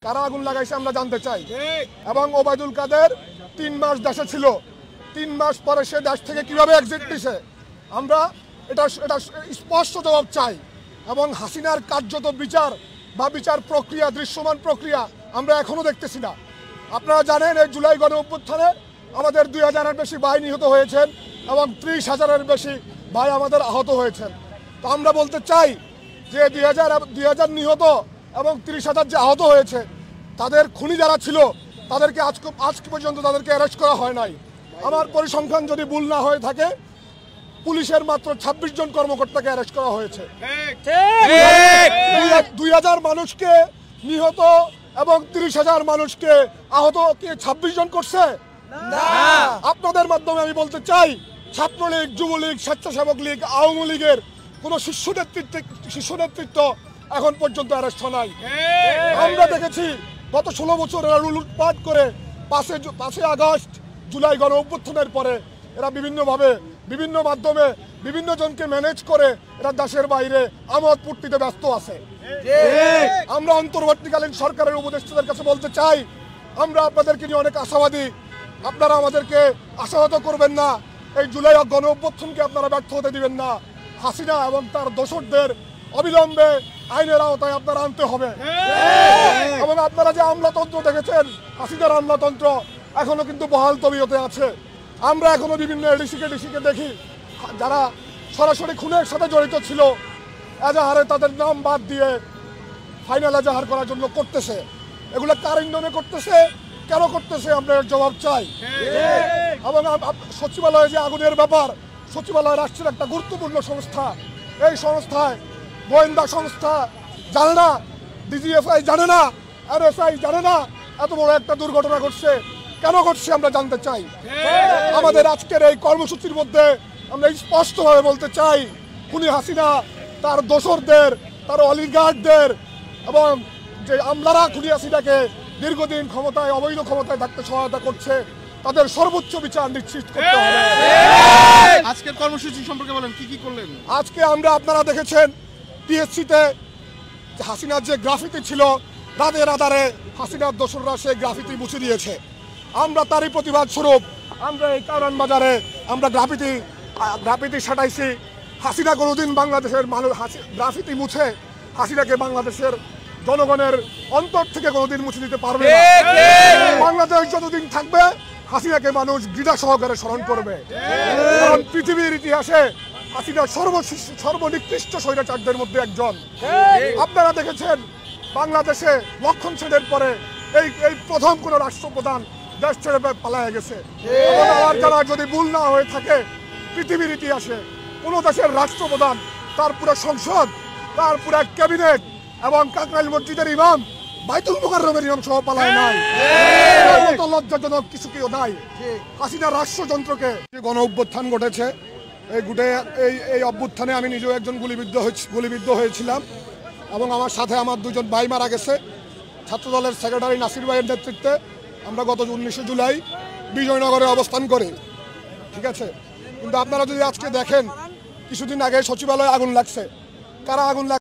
কারা আগুন লাগাইছে আমরা জানতে চাই। এবং ওবায়দুল কাদের ৩ মাস দেশে ছিল, ৩ মাস পরে সে দেশ থেকে কিভাবে এক্সিট দিছে আমরা এটা স্পষ্ট জবাব চাই। এবং হাসিনার কার্যত বিচার বা বিচার প্রক্রিয়া, দৃশ্যমান প্রক্রিয়া আমরা এখনো দেখতেছি না। আপনারা জানেন এই জুলাই গণ অভ্যুত্থানে আমাদের ২০০০-এর বেশি ভাই নিহত হয়েছেন এবং ৩০,০০০-এর বেশি ভাই আমাদের আহত হয়েছেন। তো আমরা বলতে চাই যে ২০০০ নিহত এবং ৩০,০০০ যে আহত হয়েছে তাদের খুনি যারা ছিল তাদেরকে আজ পর্যন্ত তাদেরকে অ্যারেস্ট করা হয় নাই। আমার পরিসংখ্যান যদি ভুল না হয়ে থাকে পুলিশের মাত্র ২৬ জন কর্মকর্তাকে অ্যারেস্ট করা হয়েছে। ২০০০ মানুষকে নিহত এবং ৩০,০০০ মানুষকে আহত কে ২৬ জন করছে? আপনাদের মাধ্যমে আমি বলতে চাই ছাত্রলীগ, যুবলীগ, স্বেচ্ছাসেবক লীগ, আওয়ামী লীগের কোন শীর্ষ নেতৃত্ব এখন পর্যন্ত অ্যারেস্ট হয় নাই। আমরা দেখেছি গত ১৬ বছর এরা লুটপাট করে ৫ই আগস্ট জুলাই গণ অভ্যুত্থানের পরে এরা বিভিন্নভাবে বিভিন্ন মাধ্যমে বিভিন্ন জনকে ম্যানেজ করে এরা দেশের বাইরে আমোদ ফুর্তিতে ব্যস্ত আছে। আমরা অন্তর্বর্তীকালীন সরকারের উপদেষ্টাদের কাছে বলতে চাই আমরা আপনাদেরকে নিয়ে অনেক আশাবাদী, আপনারা আমাদেরকে আশাহত করবেন না। এই জুলাই গণ অভ্যুত্থানকে আপনারা ব্যর্থ হতে দিবেন না। হাসিনা এবং তার দোসরদের অবিলম্বে আইনের আওতায় আপনারা আনতে হবে। এবং আপনারা যে আমলাতন্ত্র দেখেছেন, হাসিনার আমলাতন্ত্র এখনো কিন্তু বহাল তবিয়তে আছে। আমরা এখনো বিভিন্ন এডিসিকে দেখি যারা সরাসরি খুনের সাথে জড়িত ছিল এজাহারে তাদের নাম বাদ দিয়ে ফাইনাল এজাহার করার জন্য করতেছে। এগুলো কার ইন্ধনে করতেছে, কেন করতেছে আমরা এর জবাব চাই। এবং সচিবালয়ে যে আগুনের ব্যাপার, সচিবালয় রাষ্ট্রের একটা গুরুত্বপূর্ণ সংস্থা। এই সংস্থায় গোয়েন্দা সংস্থা জানে না, ডিজিএফআই জানে না, আরএসআই জানে না এত বড় একটা দুর্ঘটনা ঘটছে। কেন ঘটছে আমরা জানতে চাই। আমাদের আজকের এই কর্মসূচির মধ্যে আমরা স্পষ্টভাবে বলতে চাই খুনি হাসিনা, তার দোসরদের, তার অলিগার্ডদের এবং যে আমলারা খুনি হাসিনাকে দীর্ঘদিন ক্ষমতায়, অবৈধ ক্ষমতায় থাকতে সহায়তা করছে তাদের সর্বোচ্চ বিচার নিশ্চিত করতে হবে। আজকের কর্মসূচি সম্পর্কে বলেন, কি কি করলেন? আজকে আপনারা দেখেছেন টিএসসিতে হাসিনার যে গ্রাফিতি ছিল, রাতের আধারে হাসিনার দোসররা সেই গ্রাফিতি মুছে দিয়েছে। আমরা তারই প্রতিবাদ স্বরূপ আমরা এই কারণ বাজারে আমরা গ্রাফিতি সাটাইছি। হাসিনা কোনোদিন বাংলাদেশের মানুষ গ্রাফিতি মুছে হাসিনাকে বাংলাদেশের জনগণের অন্তর থেকে কোনোদিন মুছে দিতে পারবে না। বাংলাদেশ যতদিন থাকবে হাসিনাকে মানুষ ঘৃণা সহকারে স্মরণ করবে। কারণ পৃথিবীর ইতিহাসে হাসিনা সর্বনিকৃষ্ট স্বৈরাচারদের মধ্যে একজন। আপনারা দেখেছেন বাংলাদেশে লক্ষণ সেনের পরে এই প্রথম কোন রাষ্ট্রপ্রধান দেশ ছেড়ে পালায় গেছে। আমার জানা যদি ভুল না হয়ে থাকে পৃথিবীর ইতিহাসে কোন দেশের রাষ্ট্রপ্রধান, তার পুরো সংসদ, তার পুরো ক্যাবিনেট এবং কাকরাইল মসজিদের ইমাম, বাইতুল মুকাররমের ইমাম সহ পালায় নাই। লজ্জাজনক কিছু কেউ নাই। হাসিনা রাষ্ট্রযন্ত্রকে যে গণ অভ্যুত্থান ঘটেছে, এই অভ্যুত্থানে আমি নিজেও একজন গুলিবিদ্ধ হয়েছিলাম এবং আমার সাথে আমার 2জন ভাই মারা গেছে। ছাত্রদলের সেক্রেটারি নাসির ভাইয়ের নেতৃত্বে আমরা গত 19 জুলাই বিজয়নগরে অবস্থান করি। ঠিক আছে, কিন্তু আপনারা যদি আজকে দেখেন কিছুদিন আগে সচিবালয়ে আগুন লাগছে। কারা আগুন